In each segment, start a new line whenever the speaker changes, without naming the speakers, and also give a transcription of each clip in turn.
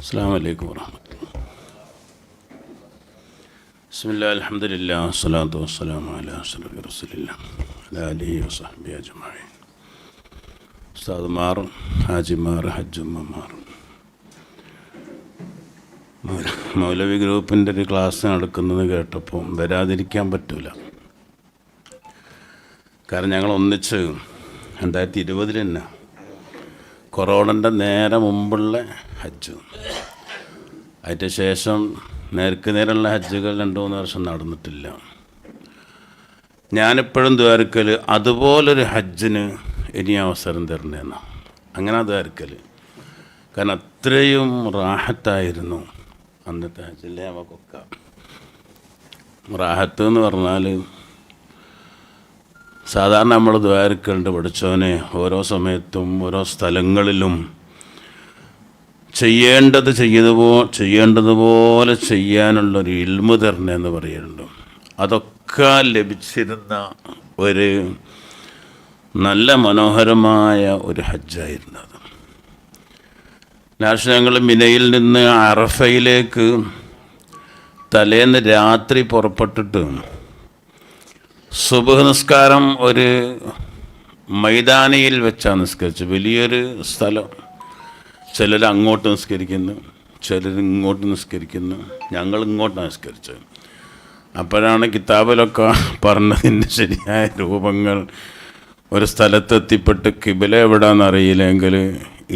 അസ്സലാമു അലൈക്കും വറഹ്മത്തുള്ളാഹി. ബിസ്മില്ലാഹിൽ ഹംദുലില്ലാഹി വസ്സലാത്തു വസ്സലാമു അലാ അഷ്റഫി റസൂലില്ലാഹി വഅലാ ആലിഹി വസഹ്ബിഹി അജ്മഈൻ. ഉസ്താദുമാർ, ഹാജിമാർ, ഹജ്ജുമ്മമാർ, മൗലവി ഗ്രൂപ്പിൻ്റെ ഒരു ക്ലാസ് നടക്കുന്നത് കേട്ടപ്പോൾ വരാതിരിക്കാൻ പറ്റില്ല. കാരണം ഞങ്ങൾ ഒന്നിച്ച് 2020 തന്നെ കൊറോണൻ്റെ നേരെ മുമ്പുള്ള ഹജ്ജ്, അതിൻ്റെ ശേഷം നേർക്ക് നേരെയുള്ള ഹജ്ജുകൾ 2-3 വർഷം നടന്നിട്ടില്ല. ഞാനിപ്പോഴും ദ്വാരക്കൽ അതുപോലൊരു ഹജ്ജിന് ഇനി അവസരം തരണേന്ന്, അങ്ങനെ ദ്വാരക്കൽ. കാരണം അത്രയും റാഹത്തായിരുന്നു അന്നത്തെ ഹജ്ജിലെ നമുക്കൊക്കെ. റാഹത്ത് എന്ന് പറഞ്ഞാൽ സാധാരണ നമ്മൾ ദ്വാരക്കലുണ്ട്, പഠിച്ചവനെ ഓരോ സമയത്തും ഓരോ സ്ഥലങ്ങളിലും ചെയ്യേണ്ടതുപോലെ ചെയ്യാനുള്ളൊരു ഇൽമു തരണേന്ന് പറയുന്നുണ്ട്. അതൊക്കെ ലഭിച്ചിരുന്ന ഒരു നല്ല മനോഹരമായ ഒരു ഹജ്ജായിരുന്നു അത്. ലാസ്റ്റ് ഞങ്ങൾ മിനയിൽ നിന്ന് അറഫയിലേക്ക് തലേന്ന് രാത്രി പുറപ്പെട്ടിട്ട് സുബ്ഹ് നിസ്കാരം ഒരു മൈതാനിയിൽ വെച്ചാണ് നിസ്കരിച്ചു. വലിയൊരു സ്ഥലം, ചിലർ അങ്ങോട്ട് നിസ്കരിക്കുന്നു, ചിലർ ഇങ്ങോട്ട് നിസ്കരിക്കുന്നു. ഞങ്ങൾ ഇങ്ങോട്ടാണ് നിസ്കരിച്ചത്. അപ്പോഴാണ് കിതാബിലൊക്കെ പറഞ്ഞതിൻ്റെ ശരിയായ രൂപങ്ങൾ. ഒരു സ്ഥലത്തെത്തിപ്പെട്ട് കിബില എവിടാന്നറിയില്ലെങ്കിൽ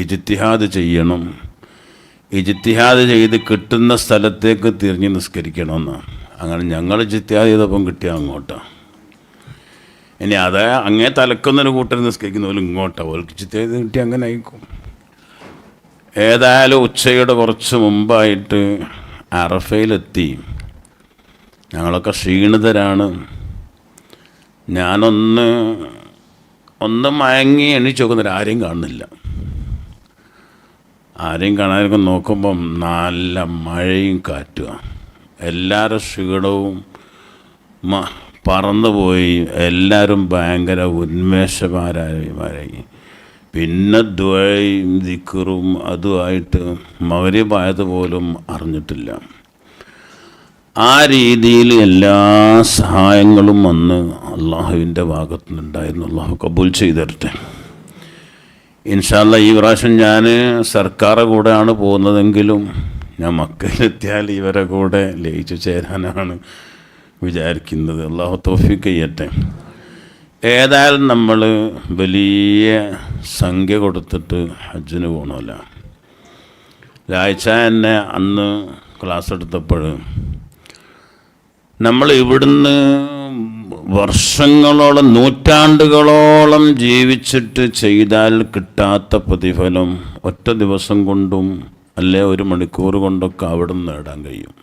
ഇജ്തിഹാദ് ചെയ്യണം, ഇജ്തിഹാദ് ചെയ്ത് കിട്ടുന്ന സ്ഥലത്തേക്ക് തിരിഞ്ഞ് നിസ്കരിക്കണമെന്ന്. അങ്ങനെ ഞങ്ങൾ ഇജ്തിഹാദ് ചെയ്തപ്പം കിട്ടിയ അങ്ങോട്ടാണ്. ഇനി അത് അങ്ങേ തലക്കുന്നൊരു കൂട്ടർ നിസ്കരിക്കുന്ന പോലും ഇങ്ങോട്ടാണ്, ഓൾക്ക് ഇജ്തിഹാദ് കിട്ടി അങ്ങനെ ആയിക്കും. ഏതായാലും ഉച്ചയുടെ കുറച്ച് മുമ്പായിട്ട് അറഫയിലെത്തി. ഞങ്ങളൊക്കെ ക്ഷീണിതരാണ്. ഞാനൊന്ന് മയങ്ങി എണീച്ച് നോക്കുന്നില്ല, ആരെയും കാണുന്നില്ല. ആരെയും കാണാനൊക്കെ നോക്കുമ്പം നല്ല മഴയും കാറ്റുമാണ്. എല്ലാവരും ക്ഷീണവും പറന്നുപോയി. എല്ലാവരും ഭയങ്കര ഉന്മേഷമാരായി. പിന്നെ ദുആയും ദിക്റും അതുമായിട്ട് മഗ്‌രിബായത് പോലും അറിഞ്ഞിട്ടില്ല. ആ രീതിയിൽ എല്ലാ സഹായങ്ങളും വന്ന് അള്ളാഹുവിൻ്റെ ഭാഗത്തുനിന്നുണ്ടായിരുന്നു. അള്ളാഹു കബൂൽ ചെയ്തിരട്ടെ. ഇൻഷാ അല്ലാഹ് ഈ പ്രാവശ്യം ഞാൻ സർക്കാർ കൂടെയാണ് പോകുന്നതെങ്കിലും ഞാൻ മക്കയിലെത്തിയാൽ ഇവരെ കൂടെ ലയിച്ചു ചേരാനാണ് വിചാരിക്കുന്നത്. അള്ളാഹു തൗഫീഖ് ചെയ്യട്ടെ. ഏതായാലും നമ്മൾ വലിയ സംഖ്യ കൊടുത്തിട്ട് ഹജ്ജിന് പോകണമല്ല. ഒരാഴ്ച എന്നെ അന്ന് ക്ലാസ് എടുത്തപ്പോൾ നമ്മൾ ഇവിടുന്ന് വർഷങ്ങളോളം നൂറ്റാണ്ടുകളോളം ജീവിച്ചിട്ട് ചെയ്താൽ കിട്ടാത്ത പ്രതിഫലം ഒറ്റ ദിവസം കൊണ്ടും അല്ലെ 1 മണിക്കൂർ കൊണ്ടൊക്കെ അവിടെ നിന്ന് നേടാൻ കഴിയും.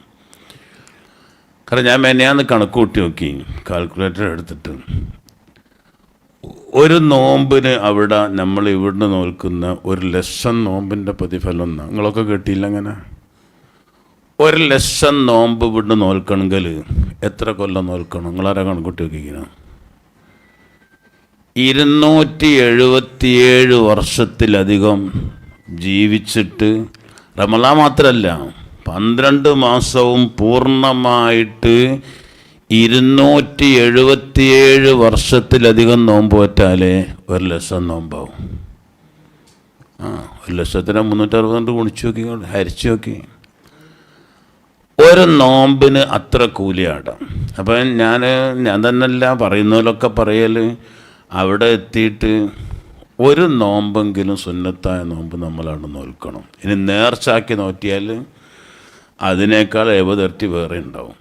കാരണം ഞാൻ മെനയാന്ന് കണക്ക് കൂട്ടി നോക്കി, കാൽക്കുലേറ്റർ എടുത്തിട്ട്. ഒരു നോമ്പിന് അവിടെ നമ്മൾ ഇവിടുന്ന് നോൽക്കുന്ന 1,00,000 നോമ്പിൻ്റെ പ്രതിഫലം നിങ്ങളൊക്കെ കിട്ടിയില്ല. അങ്ങനെ 1,00,000 നോമ്പ് ഇവിടുന്ന് നോൽക്കണമെങ്കിൽ എത്ര കൊല്ലം നോൽക്കണം? നിങ്ങളാരാ കണക്കൂട്ടി നോക്കിക്കണം? 277 വർഷത്തിലധികം ജീവിച്ചിട്ട്, റമളാൻ മാത്രമല്ല 12 മാസവും പൂർണ്ണമായിട്ട് 277 വർഷത്തിലധികം നോമ്പ് പറ്റാലേ 1,00,000 നോമ്പാവും. 1,00,000 362 ഗുണിച്ച് നോക്കി, ഹരിച്ചു നോക്കി. ഒരു നോമ്പിന് അത്ര കൂലിയാടാം. അപ്പം ഞാൻ തന്നെയല്ല പറയുന്നതിലൊക്കെ പറയൽ, അവിടെ എത്തിയിട്ട് ഒരു നോമ്പെങ്കിലും സുന്നത്തായ നോമ്പ് നമ്മളവിടെ നോൽക്കണം. ഇനി നേർച്ചാക്കി നോറ്റിയാൽ അതിനേക്കാൾ 70 ഇരട്ടി വേറെ ഉണ്ടാവും.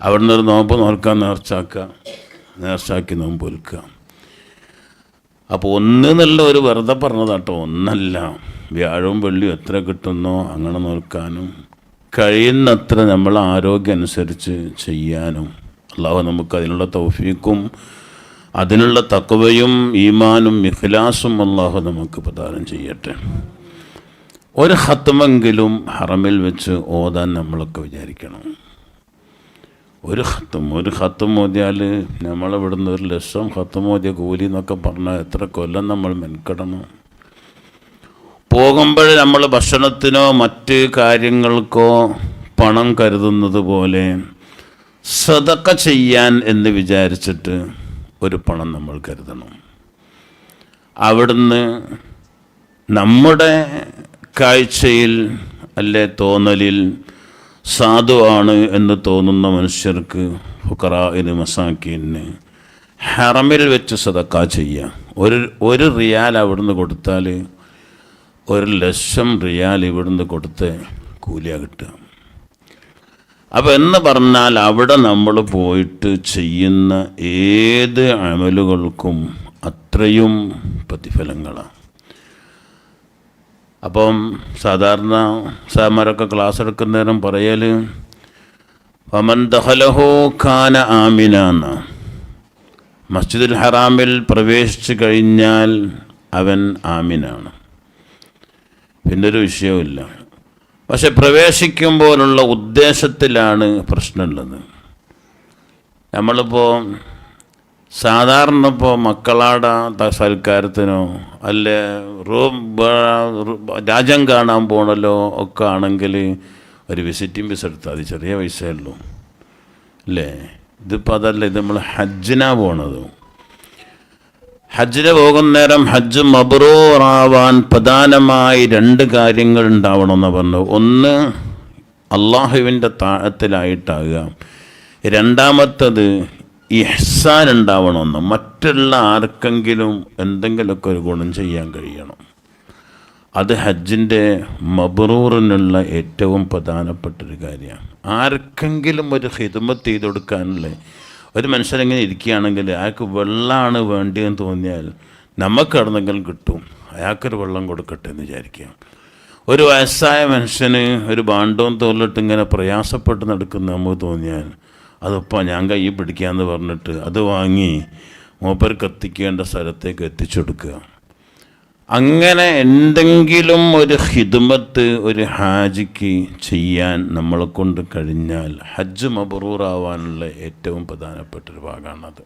അവിടെ നിന്നൊരു നോമ്പ് നോൽക്കാൻ നേർച്ചാക്കി നോമ്പ് ഒൽക്കുക. അപ്പോൾ ഒന്നെന്നുള്ള ഒരു വെറുതെ പറഞ്ഞതാട്ടോ, ഒന്നല്ല. വ്യാഴവും വെള്ളിയും എത്ര കിട്ടുന്നോ അങ്ങനെ നോൽക്കാനും കഴിയുന്നത്ര നമ്മൾ ആരോഗ്യം അനുസരിച്ച് ചെയ്യാനും അല്ലാഹു നമുക്ക് അതിനുള്ള തൗഫീഖും അതിനുള്ള തഖ്വയും ഈമാനും ഇഖ്ലാസും അല്ലാഹു നമുക്ക് പ്രദാനം ചെയ്യട്ടെ. ഒരു ഖത്മെങ്കിലും ഹറമിൽ വെച്ച് ഓതാൻ നമ്മളൊക്കെ വിചാരിക്കണം. ഒരു ഖത്തം ഓതിയാൽ നമ്മളിവിടുന്ന് 1,00,000 ഖത്തം ഓതിയ കൂലി എന്നൊക്കെ പറഞ്ഞാൽ എത്ര കൊല്ലം നമ്മൾ മെനക്കെടണം. പോകുമ്പോൾ നമ്മൾ ഭക്ഷണത്തിനോ മറ്റ് കാര്യങ്ങൾക്കോ പണം കരുതുന്നത് പോലെ സദഖ ചെയ്യാൻ എന്ന് വിചാരിച്ചിട്ട് ഒരു പണം നമ്മൾ കരുതണം. അവിടുന്ന് നമ്മുടെ കാഴ്ചയിൽ അല്ലെ തോന്നലിൽ സാധുവാണ് എന്ന് തോന്നുന്ന മനുഷ്യർക്ക്, ഫുഖറാഇന്, മസാക്കീന് ഹറമിൽ വെച്ച് സദഖ ചെയ്യുക. ഒരു റിയാൽ അവിടുന്ന് കൊടുത്താൽ 1,00,000 റിയാൽ ഇവിടുന്ന് കൊടുത്ത് കൂലിയാ കിട്ടുക. അപ്പോൾ എന്ന് പറഞ്ഞാൽ അവിടെ നമ്മൾ പോയിട്ട് ചെയ്യുന്ന ഏത് അമലുകൾക്കും അത്രയും പ്രതിഫലങ്ങളാണ്. അപ്പം സാധാരണ സാമാരൊക്കെ ക്ലാസ് എടുക്കുന്ന നേരം പറയൽ വമൻ ദഖലഹു കാന ആമിനാന്ന, മസ്ജിദുൽ ഹറാമിൽ പ്രവേശിച്ചു കഴിഞ്ഞാൽ അവൻ ആമിനാണ്, പിന്നൊരു വിഷയവുമില്ല. പക്ഷെ പ്രവേശിക്കുമ്പോഴുള്ള ഉദ്ദേശത്തിലാണ് പ്രശ്നമുള്ളത്. നമ്മളിപ്പോൾ സാധാരണ ഇപ്പോൾ മക്കളാട സൽക്കാരത്തിനോ അല്ലെ രാജ്യം കാണാൻ പോകണല്ലോ ഒക്കെ ആണെങ്കിൽ ഒരു വിസിറ്റിംഗ് വിസ എടുത്താൽ അത് ചെറിയ പൈസയേ ഉള്ളൂ അല്ലേ. ഇതിപ്പോൾ അതല്ല, ഇത് നമ്മൾ ഹജ്ജിനാണ് പോണത്. ഹജ്ജിന് പോകുന്ന നേരം ഹജ്ജ് മബ്റൂറാവാൻ പ്രധാനമായി 2 കാര്യങ്ങൾ ഉണ്ടാവണമെന്ന് പറഞ്ഞു. ഒന്ന്, അള്ളാഹുവിൻ്റെ താഴത്തിലായിട്ടാകുക. രണ്ടാമത്തത് ഇഹ്സാൻ ഉണ്ടാവണമെന്ന്, മറ്റുള്ള ആർക്കെങ്കിലും എന്തെങ്കിലുമൊക്കെ ഒരു ഗുണം ചെയ്യാൻ കഴിയണം. അത് ഹജ്ജിൻ്റെ മബ്റൂറിനുള്ള ഏറ്റവും പ്രധാനപ്പെട്ടൊരു കാര്യമാണ്. ആർക്കെങ്കിലും ഒരു ഖിദ്മത്ത് ചെയ്ത് കൊടുക്കാനുള്ള ഒരു മനുഷ്യനെങ്ങനെ ഇരിക്കുകയാണെങ്കിൽ അയാൾക്ക് വെള്ളമാണ് വേണ്ടിയെന്ന് തോന്നിയാൽ നമുക്ക് എവിടെന്നെങ്കിലും കിട്ടും, അയാൾക്കൊരു വെള്ളം കൊടുക്കട്ടെ എന്ന് വിചാരിക്കുക. ഒരു വയസ്സായ മനുഷ്യന് ഒരു ബാണ്ടവും തോലിട്ട് ഇങ്ങനെ പ്രയാസപ്പെട്ട് നടക്കുന്ന നമുക്ക് തോന്നിയാൽ അതിപ്പോൾ ഞാൻ കൈ പിടിക്കാമെന്ന് പറഞ്ഞിട്ട് അത് വാങ്ങി മൂപ്പർക്ക് എത്തിക്കേണ്ട സ്ഥലത്തേക്ക് എത്തിച്ചു കൊടുക്കുക. അങ്ങനെ എന്തെങ്കിലും ഒരു ഖിദ്മത്ത് ഒരു ഹാജിക്ക് ചെയ്യാൻ നമ്മളെ കൊണ്ട് കഴിഞ്ഞാൽ ഹജ്ജ് മബ്റൂറാവാനുള്ള ഏറ്റവും പ്രധാനപ്പെട്ടൊരു ഭാഗമാണത്.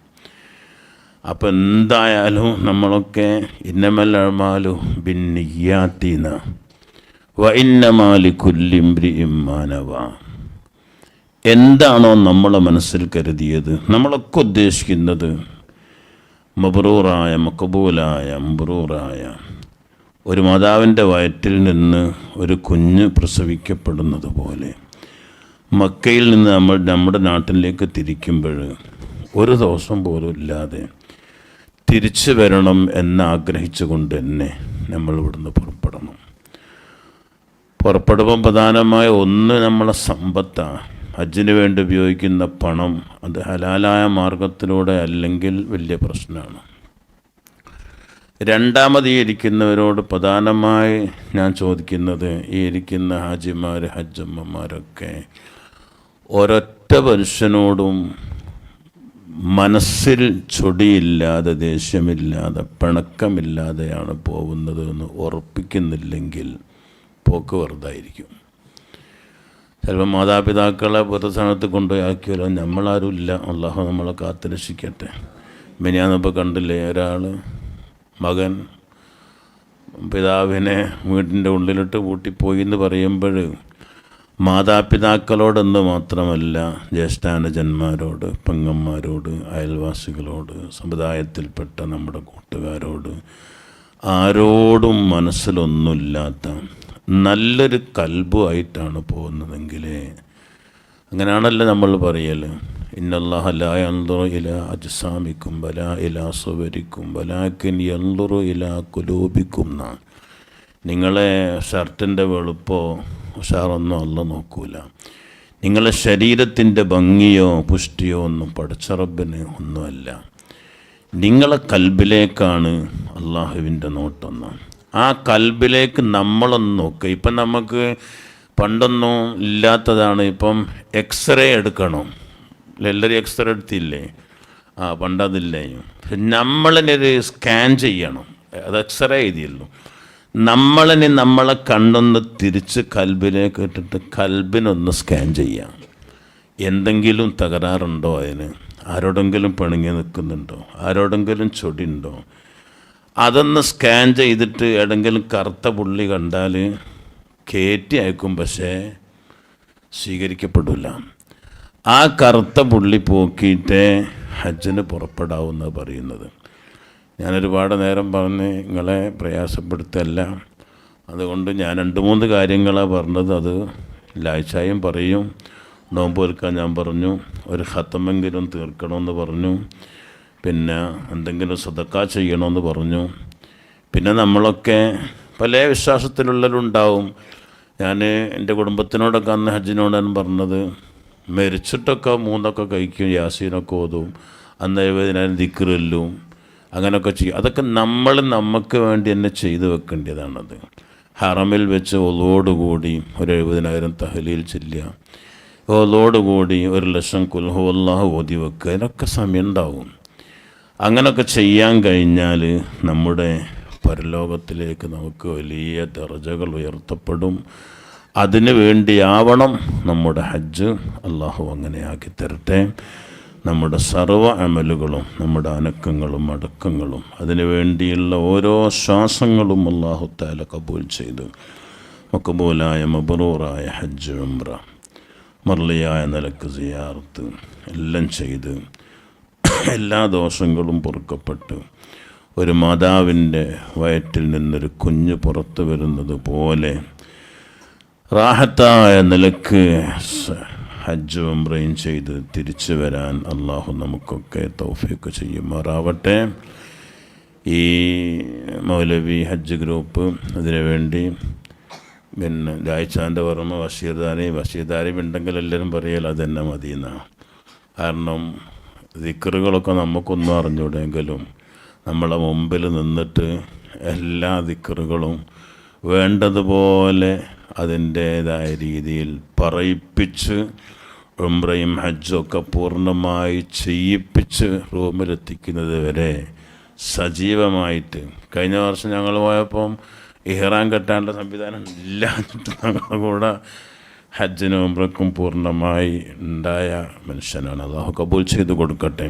അപ്പോൾ എന്തായാലും നമ്മളൊക്കെ ഇന്നമൽ അഅ്മാലു ബിന്നിയ്യാത്തിന വ ഇന്നമാ ലികുല്ലി ഇംറിഇൻ മാ നവാ. എന്താണോ നമ്മളെ മനസ്സിൽ കരുതിയത്, നമ്മളൊക്കെ ഉദ്ദേശിക്കുന്നത് മബ്റൂറായ, മഖബൂലായ, മബ്റൂറായ ഒരു മാതാവിൻ്റെ വയറ്റിൽ നിന്ന് ഒരു കുഞ്ഞ് പ്രസവിക്കപ്പെടുന്നത് പോലെ മക്കയിൽ നിന്ന് നമ്മുടെ നാട്ടിലേക്ക് തിരിക്കുമ്പോൾ ഒരു ദിവസം പോലും ഇല്ലാതെ തിരിച്ചു വരണം എന്നാഗ്രഹിച്ചുകൊണ്ട് തന്നെ നമ്മൾ ഇവിടുന്ന് പുറപ്പെടണം. പുറപ്പെടുമ്പോൾ പ്രധാനമായ ഒന്ന് നമ്മളെ സമ്പത്താണ്. ഹജ്ജിന് വേണ്ടി ഉപയോഗിക്കുന്ന പണം അത് ഹലാലായ മാർഗത്തിലൂടെ അല്ലെങ്കിൽ വലിയ പ്രശ്നമാണ്. രണ്ടാമത് ഈ ഇരിക്കുന്നവരോട് പ്രധാനമായി ഞാൻ ചോദിക്കുന്നത്, ഈ ഇരിക്കുന്ന ഹാജിമാർ, ഹജ്ജമ്മമാരൊക്കെ ഒരൊറ്റ മനുഷ്യനോടും മനസ്സിൽ ചൊടിയില്ലാതെ, ദേഷ്യമില്ലാതെ, പിണക്കമില്ലാതെയാണ് പോകുന്നത് എന്ന് ഉറപ്പിക്കുന്നില്ലെങ്കിൽ പോക്ക് വെറുതായിരിക്കും. ചിലപ്പോൾ മാതാപിതാക്കളെ വൃദ്ധസ്ഥാനത്ത് കൊണ്ടുപോയി ആക്കിയല്ലോ, നമ്മളാരും ഇല്ല, അള്ളാഹു നമ്മളെ കാത്തുരക്ഷിക്കട്ടെ. മിനിയാന്നിപ്പോൾ കണ്ടില്ലേ, ഒരാൾ മകൻ പിതാവിനെ വീടിൻ്റെ ഉള്ളിലിട്ട് പൂട്ടിപ്പോയി എന്ന് പറയുമ്പോൾ മാതാപിതാക്കളോടെന്ന് മാത്രമല്ല, ജ്യേഷ്ഠാനുജന്മാരോട്, പെങ്ങന്മാരോട്, അയൽവാസികളോട്, സമുദായത്തിൽപ്പെട്ട നമ്മുടെ കൂട്ടുകാരോട്, ആരോടും മനസ്സിലൊന്നുമില്ലാത്ത നല്ലൊരു കൽബുമായിട്ടാണ് പോകുന്നതെങ്കിൽ, അങ്ങനെയാണല്ലോ നമ്മൾ പറയൽ, ഇന്നല്ലാഹ ലാ യൻദുറു ഇലാ അജ്സാമിക്കും വലാ ഇലാ സുവരിക്കും വലാകിൻ യൻദുറു ഇലാ ഖുലൂബിക്കും. നിങ്ങളെ ഷർട്ടിൻ്റെ വെളുപ്പോ ഉഷാറൊന്നും അല്ല നോക്കൂല, നിങ്ങളെ ശരീരത്തിൻ്റെ ഭംഗിയോ പുഷ്ടിയോ ഒന്നും പടച്ച റബ്ബിന് ഒന്നുമല്ല, നിങ്ങളെ കൽബിലേക്കാണ് അള്ളാഹുവിൻ്റെ നോട്ടം. ആ കൽബിലേക്ക് നമ്മളൊന്ന് നോക്കുക. ഇപ്പം നമുക്ക് പണ്ടൊന്നും ഇല്ലാത്തതാണ്, ഇപ്പം എക്സ്റേ എടുക്കണം, എല്ലാവരും എക്സ്റേ എടുത്തില്ലേ? പണ്ടതില്ലേ. നമ്മളിനൊരു സ്കാൻ ചെയ്യണം, അത് എക്സ്റേ എഴുതിയുള്ളൂ. നമ്മളിനി നമ്മളെ കണ്ണൊന്ന് തിരിച്ച് കൽബിലേക്ക് ഇട്ടിട്ട് കൽബിനൊന്ന് സ്കാൻ ചെയ്യാം. എന്തെങ്കിലും തകരാറുണ്ടോ അതിന്? ആരോടെങ്കിലും പിണങ്ങി നിൽക്കുന്നുണ്ടോ? ആരോടെങ്കിലും ചൊടിയുണ്ടോ? അതൊന്ന് സ്കാൻ ചെയ്തിട്ട് ഏതെങ്കിലും കറുത്ത പുള്ളി കണ്ടാൽ കയറ്റി അയക്കും, പക്ഷേ സ്വീകരിക്കപ്പെടില്ല. ആ കറുത്ത പുള്ളി പോക്കിയിട്ടേ ഹജ്ജിന് പുറപ്പെടാവുന്ന പറയുന്നത്. ഞാനൊരുപാട് നേരം പറഞ്ഞ് നിങ്ങളെ പ്രയാസപ്പെടുത്തല്ല. അതുകൊണ്ട് ഞാൻ 2-3 കാര്യങ്ങളാണ് പറഞ്ഞത്. അത് ലാഴ്ചയും പറയും. നോമ്പ് തീർക്കാൻ ഞാൻ പറഞ്ഞു, ഒരു ഖത്തമെങ്കിലും തീർക്കണമെന്ന് പറഞ്ഞു, പിന്നെ എന്തെങ്കിലും സദക്ക ചെയ്യണമെന്ന് പറഞ്ഞു. പിന്നെ നമ്മളൊക്കെ പല വിശ്വാസത്തിലുള്ളവരുണ്ടാവും. ഞാൻ എൻ്റെ കുടുംബത്തിനോടൊക്കെ അന്ന് ഹജ്ജിനോടാണ് പറഞ്ഞത്, മരിച്ചിട്ടൊക്കെ 3 കഴിക്കും, യാസീനൊക്കെ ഓതും, അന്ന് 70,000 ദിക്റല്ലും അങ്ങനെയൊക്കെ ചെയ്യും. അതൊക്കെ നമ്മൾ നമുക്ക് വേണ്ടി തന്നെ ചെയ്തു വെക്കേണ്ടതാണത്. ഹറമിൽ വെച്ച് ഒലോടുകൂടി ഒരു 70,000 തഹ്ലീൽ ചൊല്ലുക, ഒലോടുകൂടി 1,00,000 ഖുൽ ഹുവല്ലാഹു ഓതി വെക്കുക. ഇതിനൊക്കെ സമയം ഉണ്ടാവും. അങ്ങനെയൊക്കെ ചെയ്യാൻ കഴിഞ്ഞാൽ നമ്മുടെ പരലോകത്തിലേക്ക് നമുക്ക് വലിയ ദർജകൾ ഉയർത്തപ്പെടും. അതിനു വേണ്ടിയാവണം നമ്മുടെ ഹജ്ജ്. അള്ളാഹു അങ്ങനെ ആക്കി തരട്ടെ. നമ്മുടെ സർവ്വ അമലുകളും നമ്മുടെ അനക്കങ്ങളും അടക്കങ്ങളും അതിനു വേണ്ടിയുള്ള ഓരോ ശ്വാസങ്ങളും അല്ലാഹു തആല കബൂൽ ചെയ്ത് മഖബൂലായ മബ്റൂറായ ഹജ്ജ് ഉംറ മർലിയായ നിലക്ക് സിയാറത്ത് എല്ലാം ചെയ്ത് എല്ലാ ദോഷങ്ങളും പൊറുക്കപ്പെട്ട് ഒരു മാതാവിൻ്റെ വയറ്റിൽ നിന്നൊരു കുഞ്ഞ് പുറത്തു വരുന്നത് പോലെ റാഹത്തായ നിലക്ക് ഹജ്ജ് ഉംറയും ചെയ്ത് തിരിച്ചു വരാൻ അള്ളാഹു നമുക്കൊക്കെ തൗഫീഖ് ചെയ്യുമാറാവട്ടെ. ഈ മൗലവി ഹജ്ജ് ഗ്രൂപ്പ് അതിനുവേണ്ടി പിന്നെ ദായിച്ചാൻ്റെ പുറമെ ബഷീർദാരി ഉണ്ടെങ്കിൽ എല്ലാവരും പറയൽ അതെന്നെ മതിയെന്നാണ്. കാരണം ദിക്റുകളൊക്കെ നമുക്കൊന്നും അറിഞ്ഞൂടെങ്കിലും നമ്മളെ മുമ്പിൽ നിന്നിട്ട് എല്ലാ ദിക്റുകളും വേണ്ടതുപോലെ അതിൻ്റേതായ രീതിയിൽ പറയിപ്പിച്ച് ഉംറയും ഹജ്ജൊക്കെ പൂർണ്ണമായി ചെയ്യിപ്പിച്ച് റൂമിലെത്തിക്കുന്നത് വരെ സജീവമായിട്ട്. കഴിഞ്ഞ വർഷം ഞങ്ങൾ പോയപ്പം ഇഹ്റാം കെട്ടാനുള്ള സംവിധാനം ഇല്ല, ഞങ്ങളുടെ കൂടെ ഹജ്ജിനും ഉംറയ്ക്കും പൂർണ്ണമായി ഉണ്ടായ മനുഷ്യനാണ്. അല്ലാഹു കബൂൽ ചെയ്ത് കൊടുക്കട്ടെ.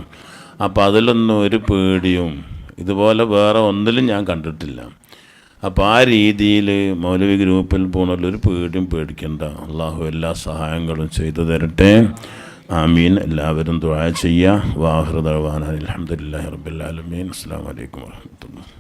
അപ്പോൾ അതിലൊന്നും ഒരു പേടിയും ഇതുപോലെ വേറെ ഒന്നിലും ഞാൻ കണ്ടിട്ടില്ല. അപ്പോൾ ആ രീതിയിൽ മൗലവി ഗ്രൂപ്പിൽ പോകുന്നതിലൊരു പേടിയും പേടിക്കണ്ട. അള്ളാഹു എല്ലാ സഹായങ്ങളും ചെയ്തു തരട്ടെ. ആമീൻ. എല്ലാവരും ദുആ ചെയ്യുക. വാഹിറു ദഅ്വാനാ അൽഹംദുലില്ലാഹി റബ്ബിൽ ആലമീൻ. അസ്സലാമു അലൈക്കും വറഹ്മത്തുള്ളാഹി.